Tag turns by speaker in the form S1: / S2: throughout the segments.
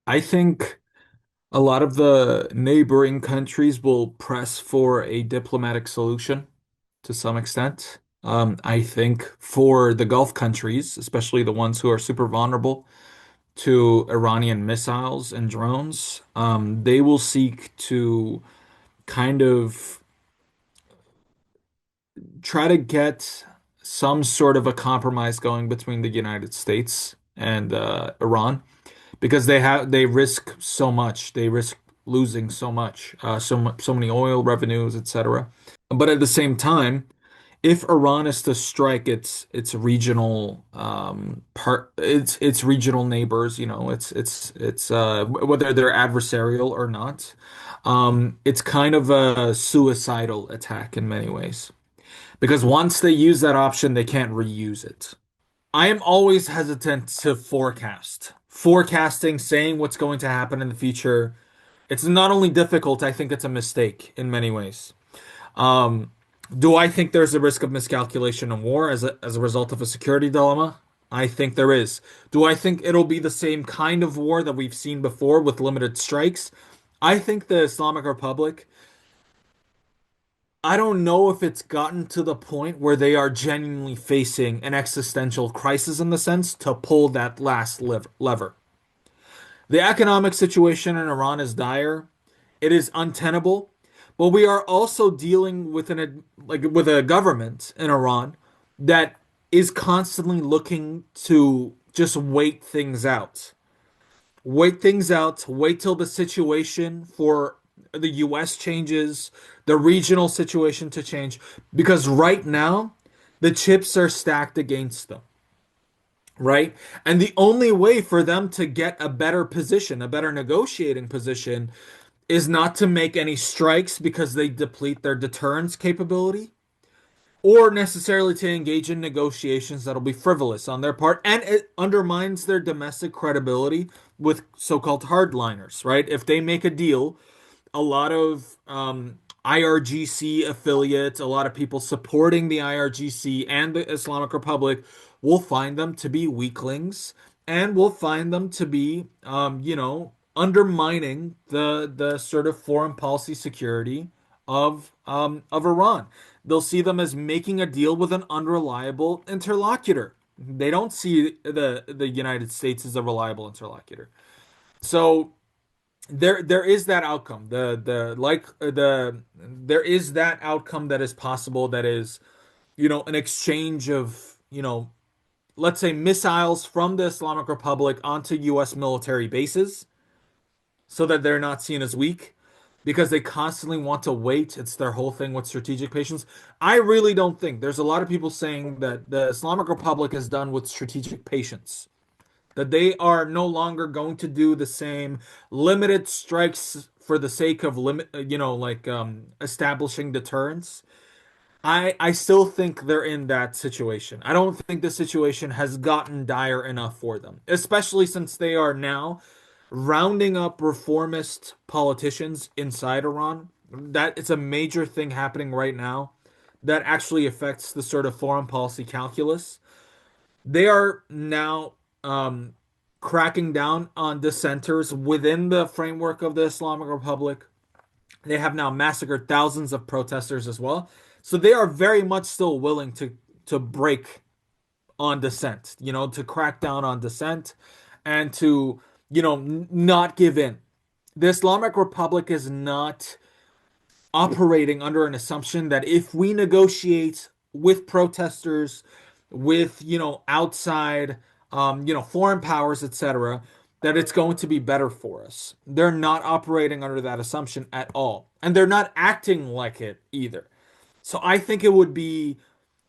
S1: I think a lot of the neighboring countries will press for a diplomatic solution to some extent. I think for the Gulf countries, especially the ones who are super vulnerable to Iranian missiles and drones, they will seek to kind of try to get some sort of a compromise going between the United States and Iran because they risk so much. They risk losing so much, so many oil revenues, etc. But at the same time, if Iran is to strike its regional its regional neighbors, it's whether they're adversarial or not, it's kind of a suicidal attack in many ways. Because once they use that option, they can't reuse it. I am always hesitant to forecast. Forecasting, saying what's going to happen in the future, it's not only difficult, I think it's a mistake in many ways. Um, do I think there's a risk of miscalculation in war as a result of a security dilemma? I think there is. Do I think it'll be the same kind of war that we've seen before with limited strikes? I think the Islamic Republic, I don't know if it's gotten to the point where they are genuinely facing an existential crisis in the sense to pull that last lever. The economic situation in Iran is dire. It is untenable, but we are also dealing with with a government in Iran that is constantly looking to just wait things out. Wait things out, wait till the situation for the US changes, the regional situation to change, because right now the chips are stacked against them, right? And the only way for them to get a better position, a better negotiating position, is not to make any strikes because they deplete their deterrence capability, or necessarily to engage in negotiations that'll be frivolous on their part, and it undermines their domestic credibility with so-called hardliners, right? If they make a deal, a lot of IRGC affiliates, a lot of people supporting the IRGC and the Islamic Republic will find them to be weaklings and will find them to be, undermining the sort of foreign policy security of Iran. They'll see them as making a deal with an unreliable interlocutor. They don't see the United States as a reliable interlocutor. So there is that outcome. There is that outcome that is possible, that is, an exchange of, let's say missiles from the Islamic Republic onto US military bases so that they're not seen as weak because they constantly want to wait. It's their whole thing with strategic patience. I really don't think there's a lot of people saying that the Islamic Republic is done with strategic patience, that they are no longer going to do the same limited strikes for the sake of establishing deterrence. I still think they're in that situation. I don't think the situation has gotten dire enough for them, especially since they are now rounding up reformist politicians inside Iran. That it's a major thing happening right now that actually affects the sort of foreign policy calculus. They are now cracking down on dissenters within the framework of the Islamic Republic. They have now massacred thousands of protesters as well. So they are very much still willing to break on dissent, to crack down on dissent and to, not give in. The Islamic Republic is not operating under an assumption that if we negotiate with protesters, with, outside, foreign powers, etc., that it's going to be better for us. They're not operating under that assumption at all. And they're not acting like it either. So I think it would be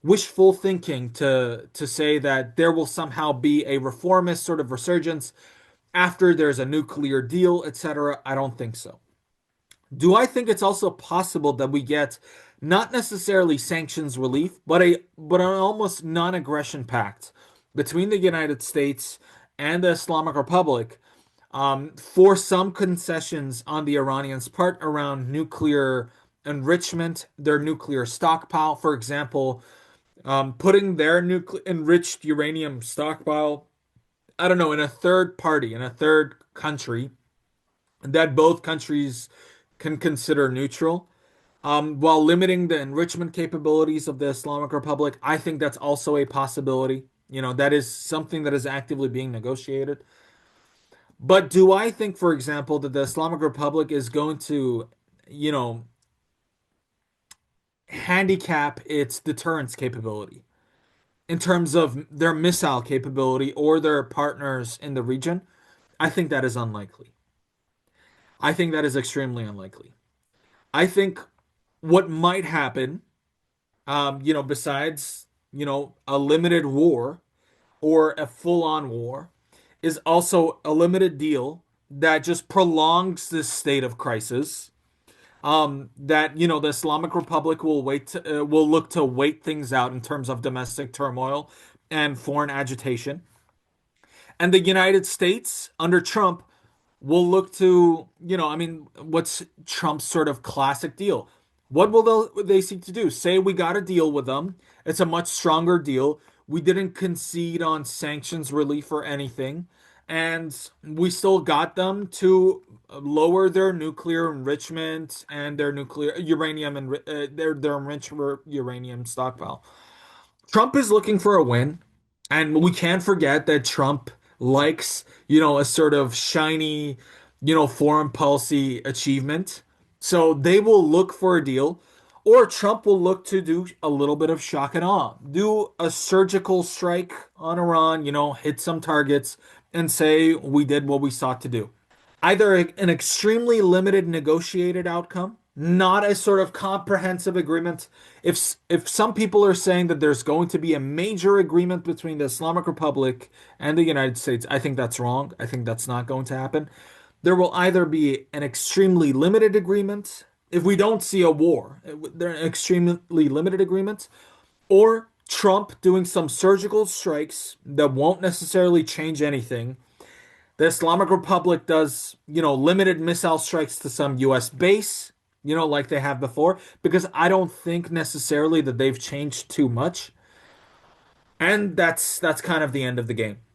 S1: wishful thinking to say that there will somehow be a reformist sort of resurgence after there's a nuclear deal, etc. I don't think so. Do I think it's also possible that we get not necessarily sanctions relief, but an almost non-aggression pact between the United States and the Islamic Republic, for some concessions on the Iranians' part around nuclear enrichment, their nuclear stockpile, for example, putting their nuclear enriched uranium stockpile I don't know, in a third party, in a third country that both countries can consider neutral, while limiting the enrichment capabilities of the Islamic Republic. I think that's also a possibility. That is something that is actively being negotiated. But do I think, for example, that the Islamic Republic is going to, you know, handicap its deterrence capability in terms of their missile capability or their partners in the region? I think that is unlikely. I think that is extremely unlikely. I think what might happen, besides, a limited war or a full-on war, is also a limited deal that just prolongs this state of crisis. That the Islamic Republic will look to wait things out in terms of domestic turmoil and foreign agitation, and the United States under Trump will look to, I mean, what's Trump's sort of classic deal? What will they seek to do? Say we got a deal with them. It's a much stronger deal. We didn't concede on sanctions relief or anything. And we still got them to lower their nuclear enrichment and their nuclear uranium and their enriched uranium stockpile. Trump is looking for a win, and we can't forget that Trump likes, a sort of shiny, foreign policy achievement. So they will look for a deal, or Trump will look to do a little bit of shock and awe, do a surgical strike on Iran, hit some targets and say we did what we sought to do. Either an extremely limited negotiated outcome, not a sort of comprehensive agreement. If some people are saying that there's going to be a major agreement between the Islamic Republic and the United States, I think that's wrong. I think that's not going to happen. There will either be an extremely limited agreement if we don't see a war, there an extremely limited agreement, or Trump doing some surgical strikes that won't necessarily change anything. The Islamic Republic does, limited missile strikes to some US base, like they have before, because I don't think necessarily that they've changed too much. And that's kind of the end of the game.